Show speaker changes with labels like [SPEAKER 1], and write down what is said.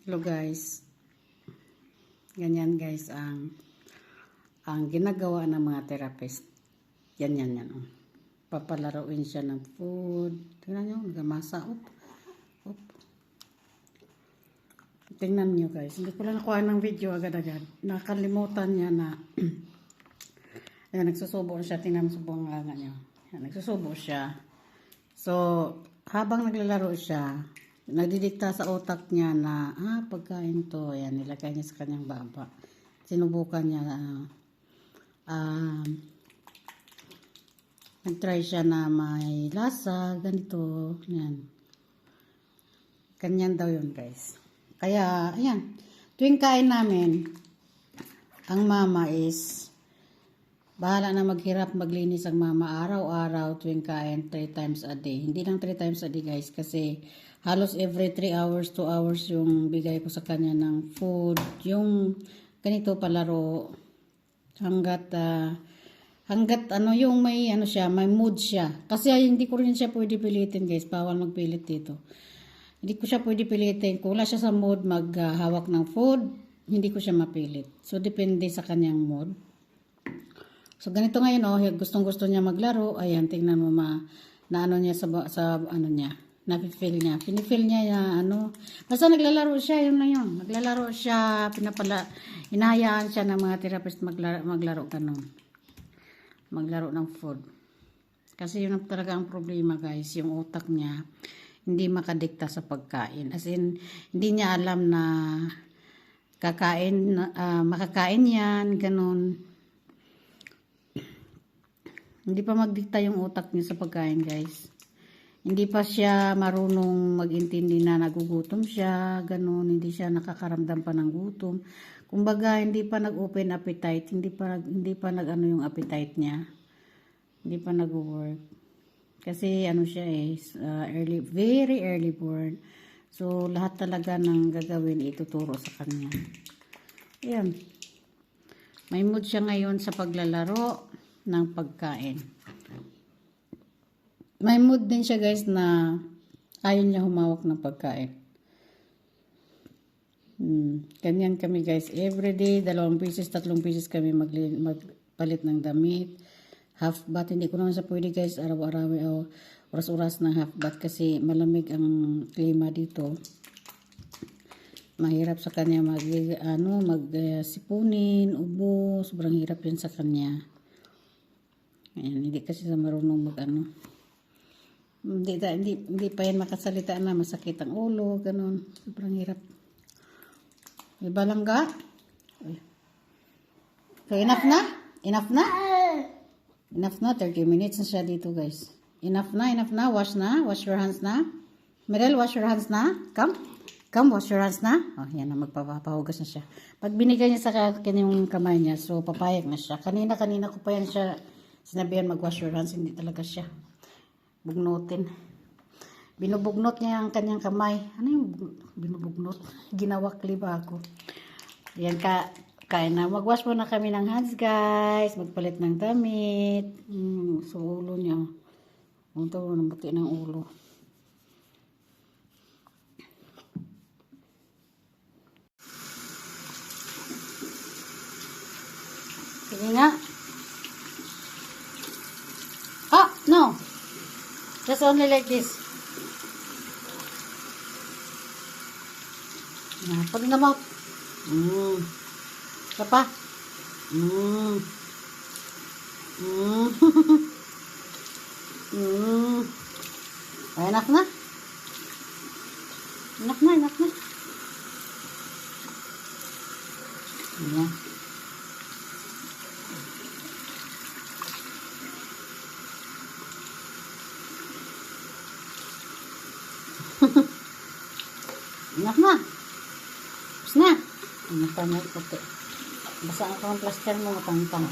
[SPEAKER 1] Hello guys. Ganyan guys ang ginagawa ng mga therapist. Yan. Oh. Papalaruin siya ng food. Tingnan nyo, nagamasa. Op. Tingnan nyo guys. Hindi ko lang nakuha ng video agad-agad. Nakalimutan niya na ayan, nagsusubo siya. Tingnan mo sa buong nga niya. Ayan, nagsusubo siya. So, habang naglalaro siya, nagdidikta sa utak niya na pagkain to, ayan, nilagay niya sa kanyang baba. Sinubukan niya nag-try siya na may lasa, ganito, ayan. Ganyan daw yun guys. Kaya, ayan, tuwing kain namin, ang mama is bahala na maghirap, maglinis ang mama araw-araw tuwing kain 3 times a day. Hindi lang 3 times a day guys kasi halos every 3 hours, 2 hours yung bigay ko sa kanya ng food. Yung ganito palaro hanggat yung may siya, may mood siya. Kasi hindi ko rin siya pwede pilitin guys, bawal magpilit dito. Hindi ko siya pwede pilitin. Kung wala siya sa mood maghawak ng food, hindi ko siya mapilit. So depende sa kanyang mood. So ganito ngayon gustong-gusto niya maglaro. Ayan, tingnan mo na niya sa niya. Nafi-feel niya. Pinifeel niya basta naglalaro siya, yun lang yun. Naglalaro siya, hinahayaan siya ng mga therapist maglaro ganun. Maglaro ng food. Kasi yun talaga ang problema guys, yung utak niya hindi makadikta sa pagkain. As in, hindi niya alam na makakain yan, ganun. Hindi pa magdikta yung utak niya sa pagkain guys. Hindi pa siya marunong mag-intindi na nagugutom siya, ganun. Hindi siya nakakaramdam pa ng gutom. Kumbaga, hindi pa nag-open appetite, hindi pa yung appetite niya. Hindi pa nag-work. Kasi siya very early born. So, lahat talaga ng gagawin ituturo sa kanya. Ayan. May mood siya ngayon sa paglalaro ng pagkain. May mood din siya guys na ayaw niya humawak ng pagkain. Ganyan kami guys. Everyday, 2 beses, 3 beses kami magpalit ng damit. Half bath, hindi ko naman sa pwede guys, araw-araw o oras-oras ng half bath kasi malamig ang klima dito. Mahirap sa kanya sipunin, ubo, sobrang hirap yun sa kanya. Ayan, hindi kasi sa marunong hindi pa yan makasalita na, masakit ang ulo, ganun. Sobrang hirap. May balangga? So, enough na? Enough na? Enough na, 30 minutes na siya dito guys. Enough na, wash your hands na. Mirel, wash your hands na. Come, wash your hands na. Oh, yan na, magpapahugas na siya. Pag binigay niya sa akin yung kamay niya, so papayag na siya. Kanina ko pa yan siya sinabihan mag-wash your hands, hindi talaga siya. Bugnutin. Binubugnot niya ang kanyang kamay. Ano yung binubugnot? Ginawakli ba ako? Yan kain na. Mag-wash muna kami ng hands guys. Magpalit ng damit. So ulo niya. Ito, nabuti ng ulo. Sige nga. No. Just only like this. Pag na mouth. Isa pa. Ay, enough na. Enough na. Ayan. Enough na. Tapos na. Enough na puti. Basa ako ang plaster mo, matangtang.